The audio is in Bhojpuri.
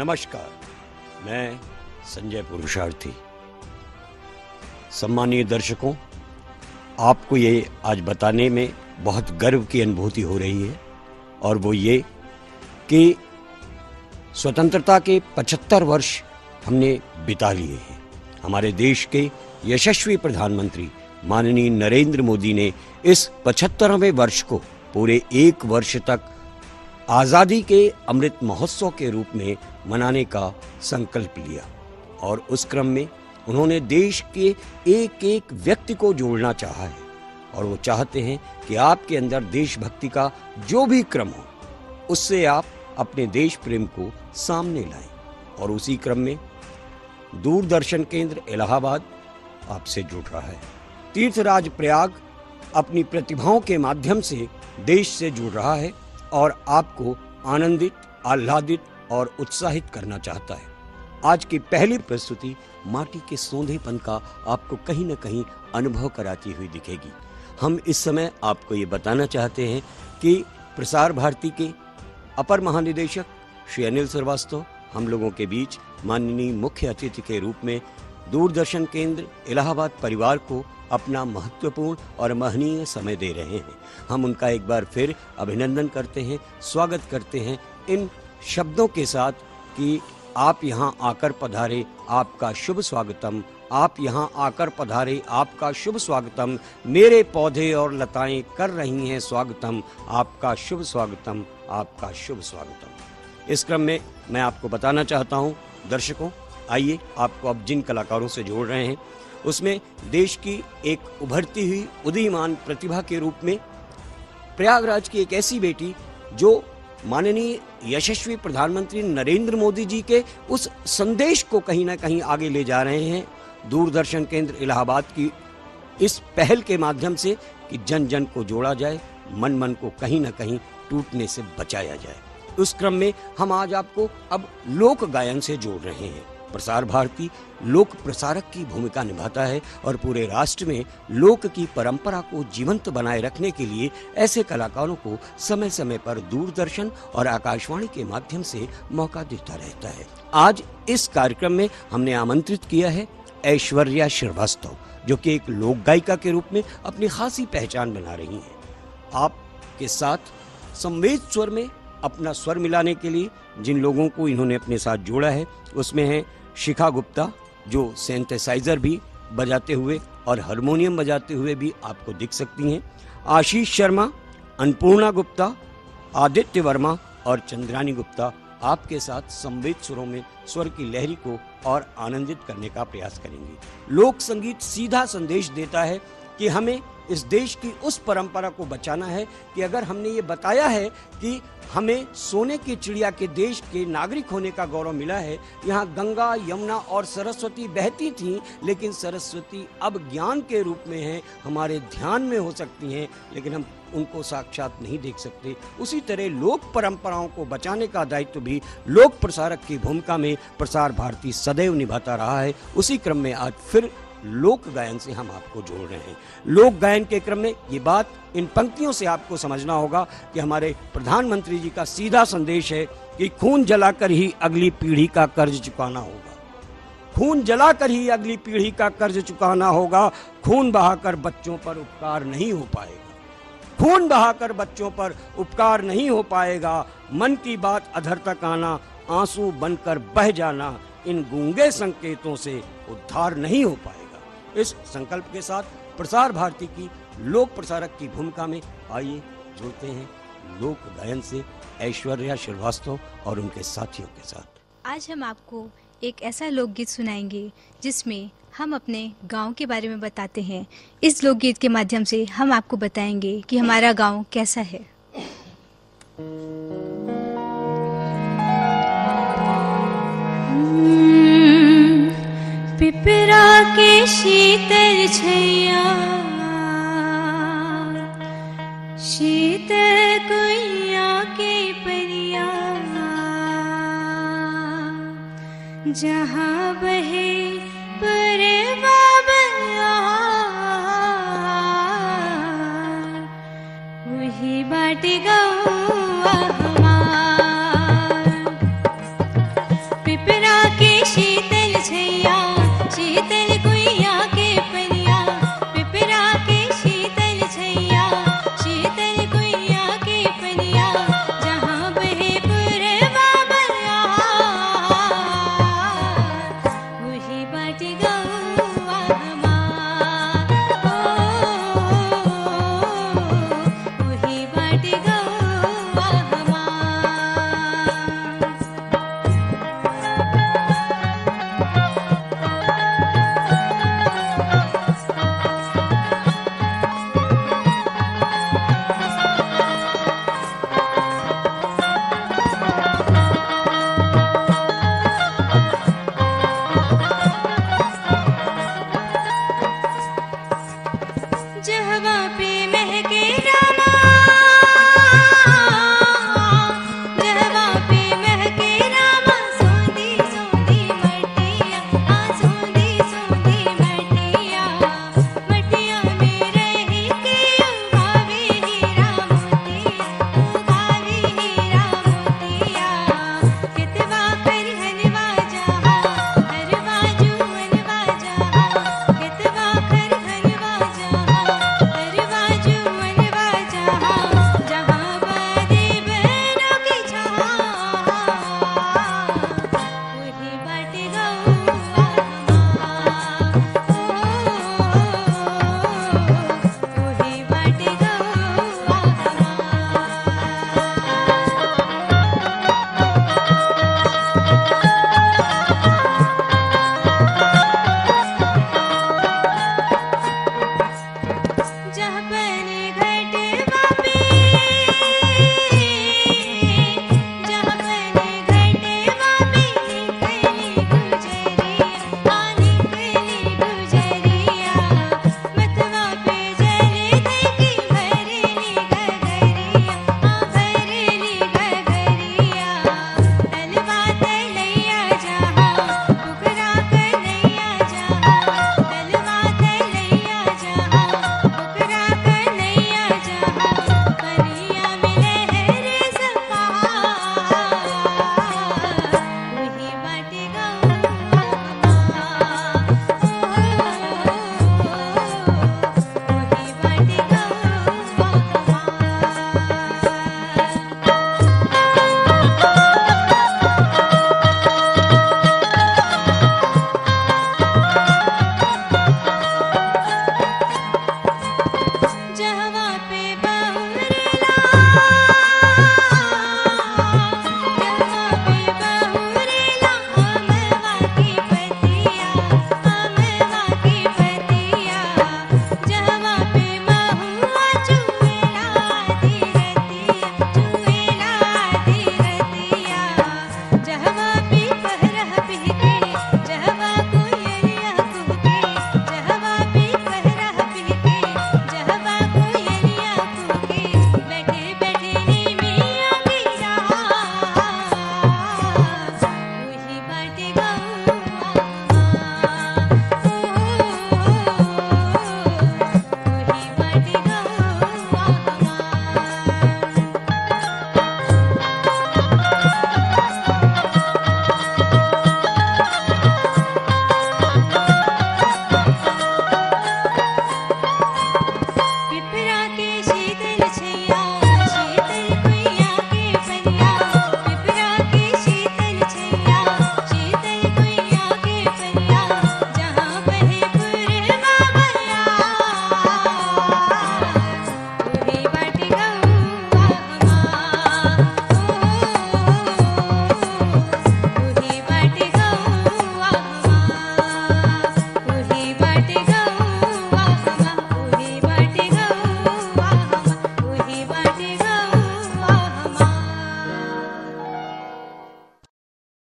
नमस्कार, मैं संजय पुरुषार्थी। सम्मानीय दर्शकों, आपको ये आज बताने में बहुत गर्व की अनुभूति हो रही है और वो ये कि स्वतंत्रता के 75 वर्ष हमने बिता लिए हैं। हमारे देश के यशस्वी प्रधानमंत्री माननीय नरेंद्र मोदी ने इस 75वें वर्ष को पूरे एक वर्ष तक आज़ादी के अमृत महोत्सव के रूप में मनाने का संकल्प लिया और उस क्रम में उन्होंने देश के एक एक व्यक्ति को जोड़ना चाहा है और वो चाहते हैं कि आपके अंदर देशभक्ति का जो भी क्रम हो उससे आप अपने देश प्रेम को सामने लाएं। और उसी क्रम में दूरदर्शन केंद्र इलाहाबाद आपसे जुड़ रहा है। तीर्थराज प्रयाग अपनी प्रतिभाओं के माध्यम से देश से जुड़ रहा है और आपको आनंदित, आह्लादित और उत्साहित करना चाहता है। आज की पहली प्रस्तुति माटी के सोंधेपन का आपको कहीं न कहीं अनुभव कराती हुई दिखेगी। हम इस समय आपको ये बताना चाहते हैं कि प्रसार भारती के अपर महानिदेशक श्री अनिल श्रीवास्तव हम लोगों के बीच माननीय मुख्य अतिथि के रूप में दूरदर्शन केंद्र इलाहाबाद परिवार को अपना महत्वपूर्ण और महनीय समय दे रहे हैं। हम उनका एक बार फिर अभिनंदन करते हैं, स्वागत करते हैं इन शब्दों के साथ कि आप यहाँ आकर पधारे, आपका शुभ स्वागतम। आप यहाँ आकर पधारे, आपका शुभ स्वागतम। मेरे पौधे और लताएं कर रही हैं स्वागतम, आपका शुभ स्वागतम, आपका शुभ स्वागतम। इस क्रम में मैं आपको बताना चाहता हूँ दर्शकों, आइए आपको अब जिन कलाकारों से जोड़ रहे हैं उसमें देश की एक उभरती हुई उदीयमान प्रतिभा के रूप में प्रयागराज की एक ऐसी बेटी जो माननीय यशस्वी प्रधानमंत्री नरेंद्र मोदी जी के उस संदेश को कहीं ना कहीं आगे ले जा रहे हैं दूरदर्शन केंद्र इलाहाबाद की इस पहल के माध्यम से कि जन जन को जोड़ा जाए, मन मन को कहीं ना कहीं टूटने से बचाया जाए। उस क्रम में हम आज आपको अब लोक गायन से जोड़ रहे हैं। प्रसार भारती लोक प्रसारक की भूमिका निभाता है और पूरे राष्ट्र में लोक की परंपरा को जीवंत बनाए रखने के लिए ऐसे कलाकारों को समय समय पर दूरदर्शन और आकाशवाणी के माध्यम से मौका देता रहता है। आज इस कार्यक्रम में हमने आमंत्रित किया है ऐश्वर्या श्रीवास्तव, जो कि एक लोक गायिका के रूप में अपनी खासी पहचान बना रही हैं। आपके साथ संवेद स्वर में अपना स्वर मिलाने के लिए जिन लोगों को इन्होंने अपने साथ जोड़ा है उसमें है शिखा गुप्ता, जो सिंथेसाइजर भी बजाते हुए और हारमोनियम बजाते हुए भी आपको दिख सकती हैं, आशीष शर्मा, अन्नपूर्णा गुप्ता, आदित्य वर्मा और चंद्रानी गुप्ता आपके साथ संवेद सुरों में स्वर की लहरी को और आनंदित करने का प्रयास करेंगे। लोक संगीत सीधा संदेश देता है कि हमें इस देश की उस परंपरा को बचाना है कि अगर हमने ये बताया है कि हमें सोने की चिड़िया के देश के नागरिक होने का गौरव मिला है, यहाँ गंगा, यमुना और सरस्वती बहती थीं, लेकिन सरस्वती अब ज्ञान के रूप में है, हमारे ध्यान में हो सकती हैं, लेकिन हम उनको साक्षात नहीं देख सकते। उसी तरह लोक परंपराओं को बचाने का दायित्व भी लोक प्रसारक की भूमिका में प्रसार भारती सदैव निभाता रहा है। उसी क्रम में आज फिर लोक गायन से हम आपको जोड़ रहे हैं। लोक गायन के क्रम में ये बात इन पंक्तियों से आपको समझना होगा कि हमारे प्रधानमंत्री जी का सीधा संदेश है कि खून जलाकर ही अगली पीढ़ी का कर्ज चुकाना होगा। खून जलाकर ही अगली पीढ़ी का कर्ज चुकाना होगा। खून बहाकर बच्चों पर उपकार नहीं हो पाएगा। खून बहाकर बच्चों पर उपकार नहीं हो पाएगा। मन की बात अधर तक आना, आंसू बनकर बह जाना, इन गूंगे संकेतों से उद्धार नहीं हो पाएगा। इस संकल्प के साथ प्रसार भारती की लोक प्रसारक की भूमिका में आइए जुड़ते हैं लोक गायन से ऐश्वर्या श्रीवास्तव और उनके साथियों के साथ। आज हम आपको एक ऐसा लोकगीत सुनाएंगे जिसमें हम अपने गांव के बारे में बताते हैं। इस लोकगीत के माध्यम से हम आपको बताएंगे कि हमारा गांव कैसा है। पिपरा के शीतल छैया, शीतल कुइया के परिया, जहाँ बहे परवा वही बाटे गौआ हमार। शीतल